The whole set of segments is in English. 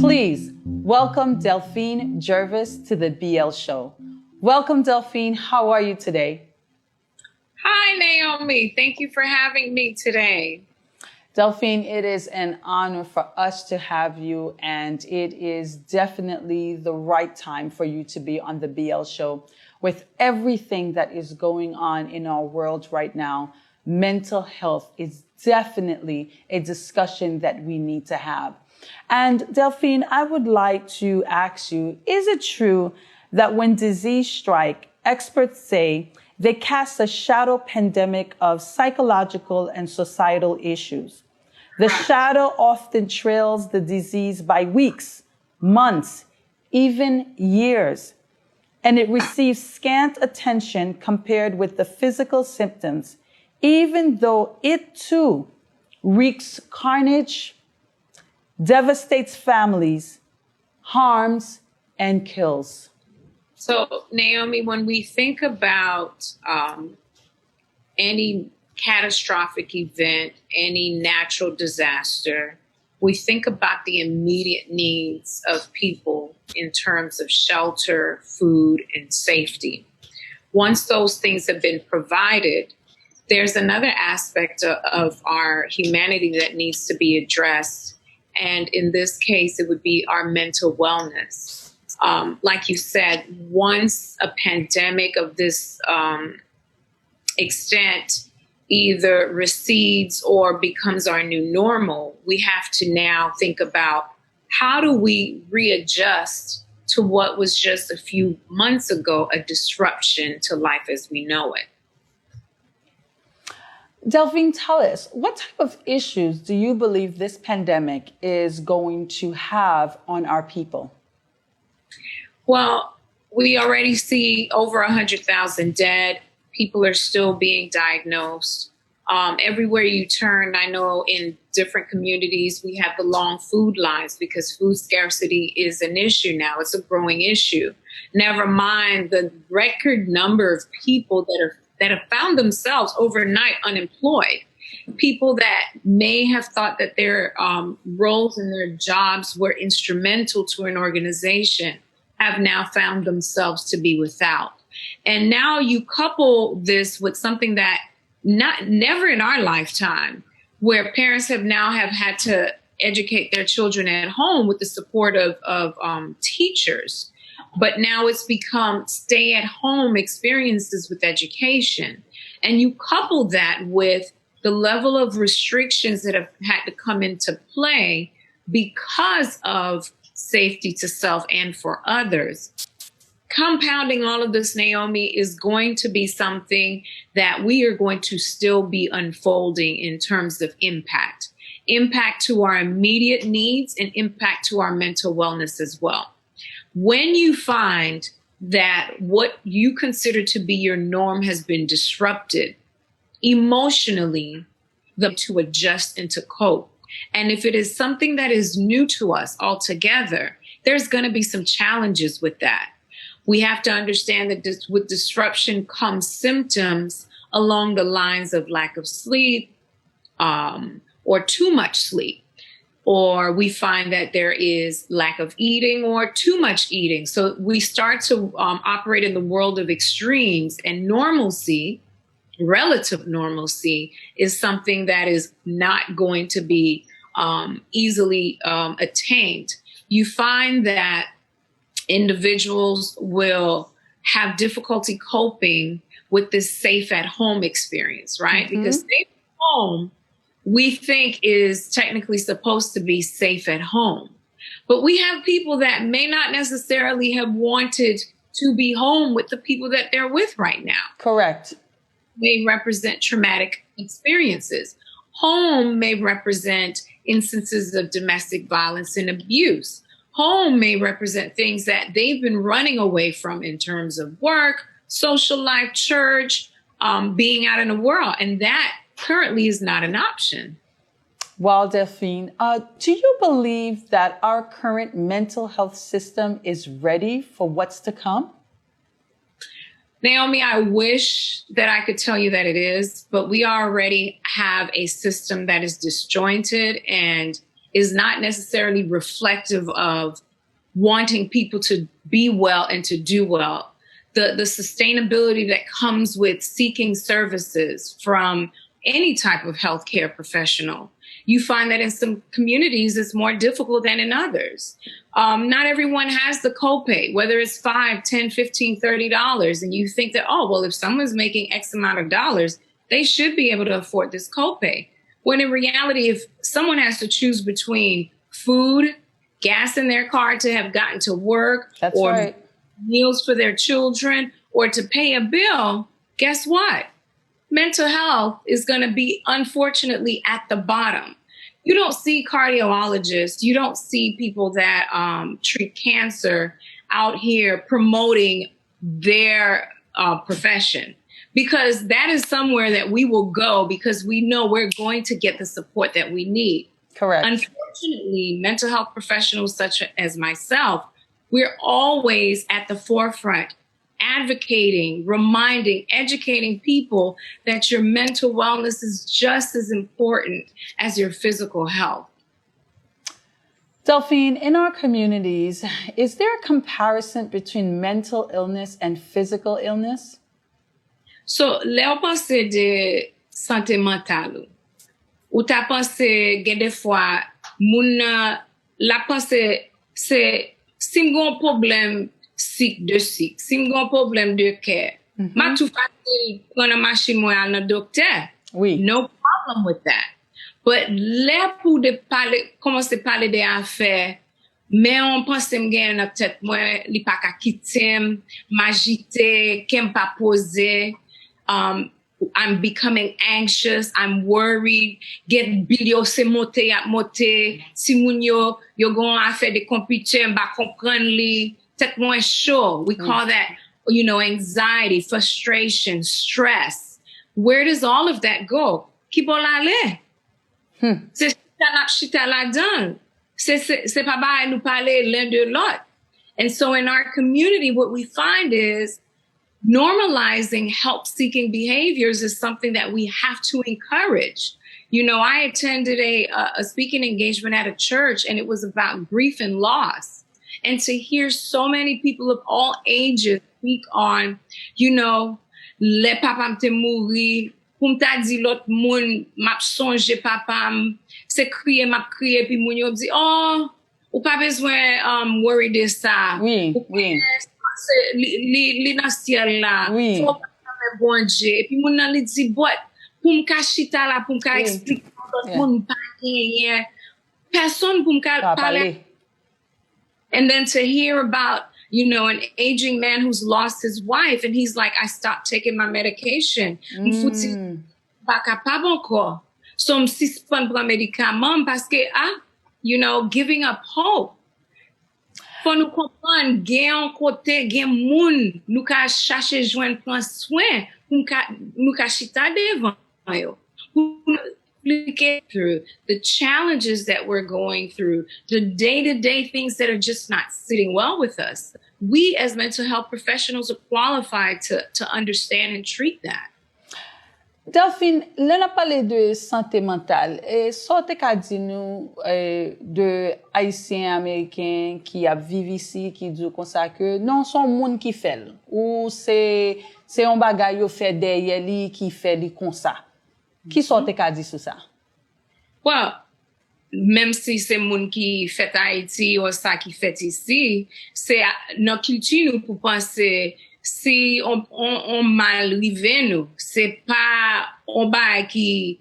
Please welcome Delphine Gervais to the BL Show. Welcome, Delphine. How are you today? Hi, Naomi. Thank you for having me today. Delphine, it is an honor for us to have you, and it is definitely the right time for you to be on the BL Show. With everything that is going on in our world right now, mental health is definitely a discussion that we need to have. And Delphine, I would like to ask you, is it true that when disease strike, experts say they cast a shadow pandemic of psychological and societal issues? The shadow often trails the disease by weeks, months, even years, and it receives scant attention compared with the physical symptoms, even though it too wreaks carnage, devastates families, harms, and kills. So, Naomi, when we think about any catastrophic event, any natural disaster, we think about the immediate needs of people in terms of shelter, food, and safety. Once those things have been provided, there's another aspect of our humanity that needs to be addressed. And in this case, it would be our mental wellness. Like you said, once a pandemic of this extent either recedes or becomes our new normal, we have to now think about how do we readjust to what was just a few months ago a disruption to life as we know it. Delphine, tell us, what type of issues do you believe this pandemic is going to have on our people? Well, we already see over 100,000 dead. People are still being diagnosed. Everywhere you turn, I know in different communities, we have the long food lines because food scarcity is an issue now. It's a growing issue. Never mind the record number of people that have found themselves overnight unemployed. People that may have thought that their roles and their jobs were instrumental to an organization have now found themselves to be without. And now you couple this with something that never in our lifetime, where parents have had to educate their children at home with the support of teachers. But now it's become stay-at-home experiences with education. And you couple that with the level of restrictions that have had to come into play because of safety to self and for others. Compounding all of this, Naomi, is going to be something that we are going to still be unfolding in terms of impact to our immediate needs and impact to our mental wellness as well. When you find that what you consider to be your norm has been disrupted emotionally, to adjust and to cope. And if it is something that is new to us altogether, there's going to be some challenges with that. We have to understand that with disruption comes symptoms along the lines of lack of sleep, or too much sleep. Or we find that there is lack of eating or too much eating. So we start to operate in the world of extremes, and normalcy, relative normalcy, is something that is not going to be easily attained. You find that individuals will have difficulty coping with this safe at home experience, right? Mm-hmm. Because safe at home, we think is technically supposed to be safe at home. But we have people that may not necessarily have wanted to be home with the people that they're with right now. Correct. May represent traumatic experiences. Home may represent instances of domestic violence and abuse. Home may represent things that they've been running away from in terms of work, social life, church, being out in the world. And that currently is not an option. Well, Delphine, do you believe that our current mental health system is ready for what's to come? Naomi, I wish that I could tell you that it is, but we already have a system that is disjointed and is not necessarily reflective of wanting people to be well and to do well. The sustainability that comes with seeking services from any type of healthcare professional. You find that in some communities, it's more difficult than in others. Not everyone has the copay, whether it's $5, $10, $15, $30. And you think that, oh, well, if someone's making X amount of dollars, they should be able to afford this copay. When in reality, if someone has to choose between food, gas in their car to have gotten to work, That's or right. meals for their children, or to pay a bill, guess what? Mental health is going to be, unfortunately, at the bottom. You don't see cardiologists. You don't see people that treat cancer out here promoting their profession, because that is somewhere that we will go because we know we're going to get the support that we need. Correct. Unfortunately, mental health professionals such as myself, we're always at the forefront, advocating, reminding, educating people that your mental wellness is just as important as your physical health. Delphine, in our communities, is there a comparison between mental illness and physical illness? So, le ou pense de santé mentale, ou ta pense gen de fwa, moun la pense se sim gon problem sik, sim gon problem de cœur. Ma tou fasil pren an machin mwen al nan dokter. Oui. No problem with that. But le pou de pale, commence pale de affaire, mais on pense m gen nan tête mwen li pa ka kitem, m'agite, kem pa pose. I'm becoming anxious. I'm worried. Get bilyo se mote ap mote. Si moun yo gon affaire de computer mba kompren li. Tet mwen chaud. We call that, anxiety, frustration, stress. Where does all of that go? Ki bon la le? Se chita nap chita la dan. Se pa ba nou pale l'un de l'autre. And so in our community, what we find is normalizing help-seeking behaviors is something that we have to encourage. I attended a speaking engagement at a church, and it was about grief and loss. And to hear so many people of all ages speak on, le papam te mouri, pou mta di lot moun, map sonje papam, se kriye, map kriye, pi moun yo di, oh, ou pa bezwen worry de sa. Oui, oui. Li nan siel la. Oui. Fò pa mè bonje. E pi moun nan li di, but pou m ka chita la, pou m ka explique moun pa genyen. Person pou m ka pale. And then to hear about, an aging man who's lost his wife, and he's like, I stopped taking my medication. M fouti pa kapab anko. So m sispon pran medikaman paske, giving up hope. Faut nous comprendre, gen an kote, gen moun, nou ka chache jwen pran soin, nou ka chita devan yo. Through the challenges that we're going through, the day-to-day things that are just not sitting well with us. We as mental health professionals are qualified to understand and treat that. Delphine, lè nan pale de santé mentale, so te ka di nou de Haitien Americain ki ap vive ici, ki di kon sa ke non son moun ki fel, ou se yon bagay yo fe derye li ki fe li kon sa. Ki so te ka di sou sa? Well, même si c'est moun ki fait Haïti ou ça qui fait ici, c'est dans culture nous pour penser si on mal rive nous, c'est pas on ba qui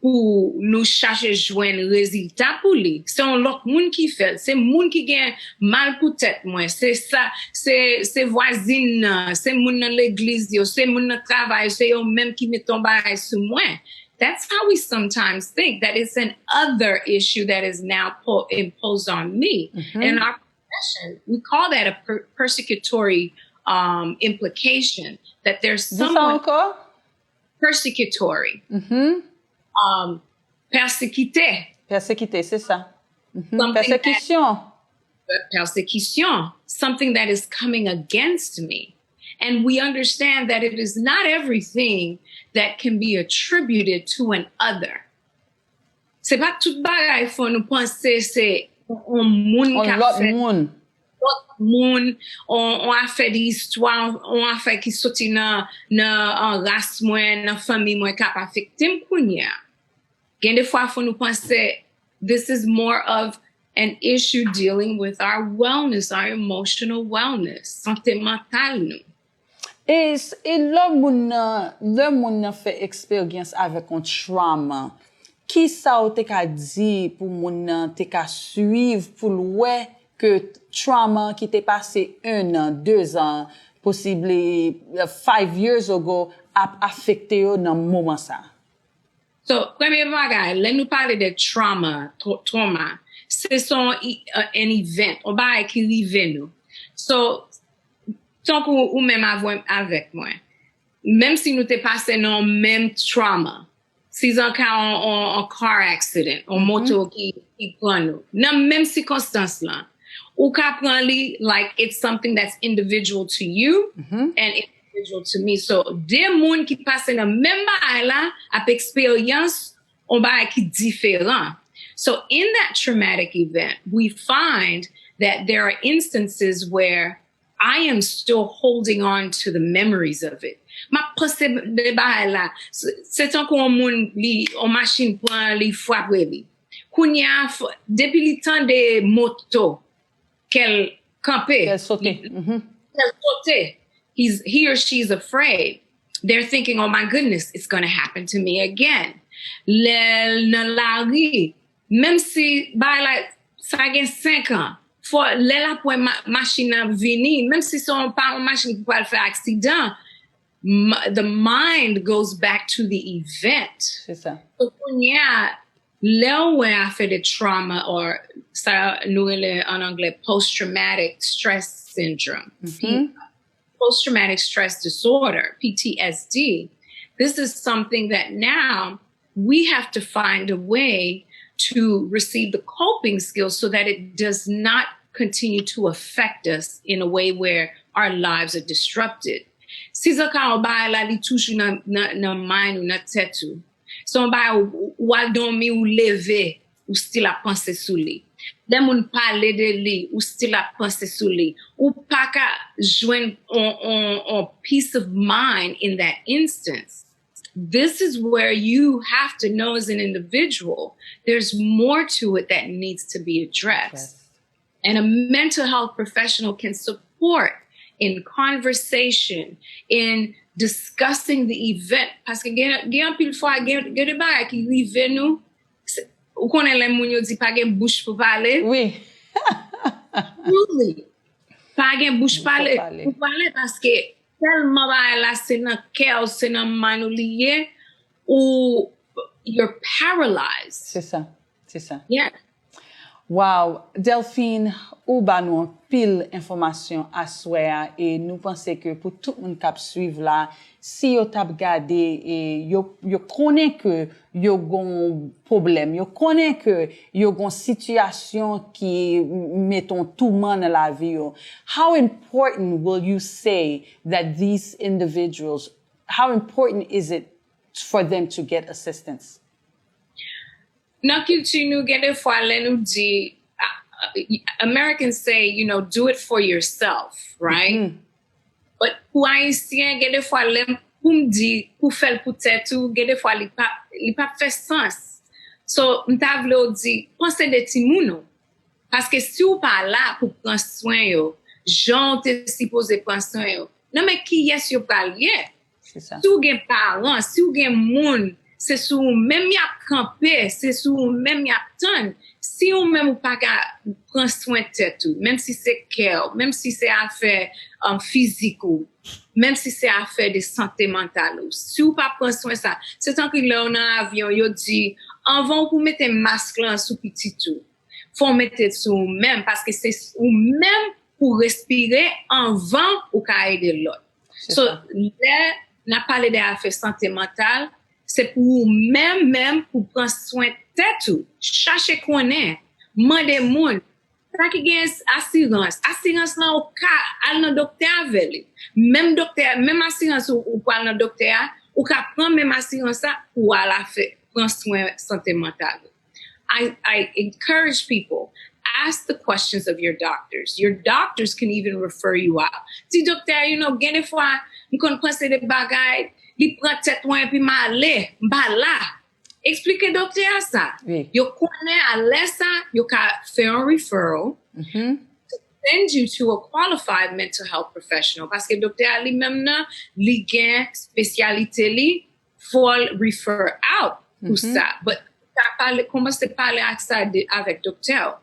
pour nous chercher joindre résultat pour lui. C'est un l'autre moun qui fait, c'est moun qui gagne mal pour tête moi, c'est ça, c'est voisine, c'est moun dans l'église, c'est moun dans travail, c'est eux même qui met ton bail sur moi. That's how we sometimes think, that it's an other issue that is now imposed on me. Mm-hmm. In our profession, we call that a persecutory implication, that there's someone persecutory. Mm-hmm. Persécuté. Persécuté, c'est ça. Mm-hmm. Persécution. Persécution. Something that is coming against me. And we understand that it is not everything that can be attributed to an other. C'est pas tout bagay faut nous penser c'est on moun qui a fait moun on a fait des histoires on a fait qui sorti dans race moi dans famille moi qui a affecté m'kounya. Gen des fois faut nous penser this is more of an issue dealing with our wellness, our emotional wellness, santé mentale nous. Et le moun fait expérience avec un trauma. Qui ça ou te ka dit pour moun te ka suivre pour ouais que trauma qui t'est passé 1 an, 2 ans, possibly 5 years ago a affecté yo dans moment ça. So, premier bagay, là nous parler de trauma, c'est son un event, on va écrire nous. So, tant qu'on ou même avec moi, même si nous t'es passé dans même trauma, si on a un car accident, un moto qui prend nous, dans même circonstance là, ou ka prend li like it's something that's individual to you and individual to me. So, des moun qui passe dans même bail là, ap expérience, on bail qui différent. So, in that traumatic event, we find that there are instances where I am still holding on to the memories of it. Ma pense de bail là, c'est tant qu'on moun li, on machine prend li frappe li. Kounya, depuis le temps de moto, qu'elle campait. Qu'elle sautait. Qu'elle sautait. He or she's afraid. They're thinking, oh my goodness, it's going to happen to me again. Dans la rue, même si, by like, ça a 5 ans, faut, là, pour machine à venir, même si son pas une machine qui peut faire accident, the mind goes back to the event. C'est ça. Donc, là où a fait de trauma, or ça nous en anglais post-traumatic stress syndrome, post-traumatic stress disorder, PTSD. This is something that now we have to find a way to receive the coping skills so that it does not continue to affect us in a way where our lives are disrupted. Si ça ka ba la li touche nan mind ou nan tête ou. Son ba ou al dormi ou lever ou still a penser sou li. Dem moun parler de li ou still a penser sou li. Ou pa ka joindre on peace of mind in that instance. This is where you have to know as an individual, there's more to it that needs to be addressed. Yes. And a mental health professional can support in conversation, in discussing the event. Parce que gen pile fois gen de bagay ki rive nou, ou konnen lè moun yo di pa gen bouche pou parler. Oui. Really. Pa gen bouche pou parler parce que tellement ba la c'est nan chaos, c'est nan manou lié, ou you're paralyzed. C'est ça. C'est ça. Yeah. Wow, Delphine, ou ba nou an pile information à soir et nous pensons que pour tout le monde qui suivre là, si yo tap gade et yo connaît que yo gon problème, yo connaît que yo gon situation qui mettons tout monde dans la vie yo. How important will you say that these individuals, how important is it for them to get assistance? Nan culture nou gen de fois lè nou di Americans say, you know, do it for yourself, right? But pou Haitien gen de fois lè pou m'di pou fèl pou tèt ou gen de fois li pa fè sens. So m'ta vle ou di pense de ti moun nou. Paske si ou pa la pou pran soin yo, jan te supposé pran soin yo. Nan men ki yes yo pral ye. Si ou gen parent, si ou gen moun, c'est sous même y a campé, c'est sous même y a ton. Si on même ou pas prendre soin de tête tout, même si c'est cœur, même si c'est affaire physique ou même si c'est affaire de santé mentale ou si ou pas prendre soin ça, c'est tant que là on a avion, yo dit avant pour mettre masque là sous petit tout. Faut mettre sous même parce que c'est ou même pour respirer avant ou ka aider l'autre. So là n'a parlé de affaire santé mentale. C'est pour même pour prendre soin de tête ou chercher qu'on est demander moun ça qui gagne assurance là au cas al nan docteur avec même docteur même assurance ou pas nan docteur ou ka prendre même assurance ça pour aller faire prendre soin santé mentale. I encourage people, ask the questions of your doctors. Your doctors can even refer you out. Si docteur, gen de fois, m kon pense de bagay, li pran tèt mwen pi ma ale, mba la. Explique docteur ça. Oui. Yo konnen ale ça, yo ka fè un referral. Send you to a qualified mental health professional. Parce que docteur li même nan, li gen spécialité li, for refer out pour ça. But commence à parler avec docteur.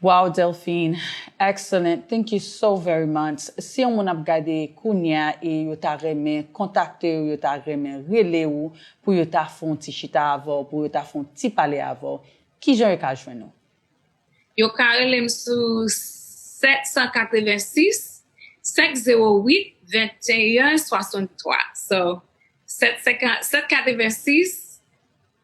Wow, Delphine. Excellent. Thank you so very much. Si on moun ap gade kounya e yo ta reme kontakte ou yo ta reme rele ou pou yo ta fon ti chita avò, pou yo ta fon ti pale avò, ki jan yo ka jwen nou? Yo ka relem sou 786 508 2163. So 786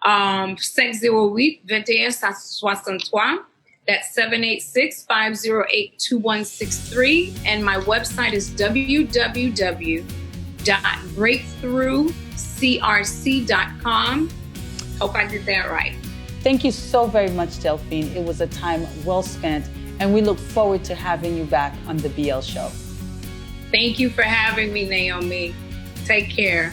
508 2163. That's 786-508-2163. And my website is www.breakthroughcrc.com. Hope I did that right. Thank you so very much, Delphine. It was a time well spent, and we look forward to having you back on the BL Show. Thank you for having me, Naomi. Take care.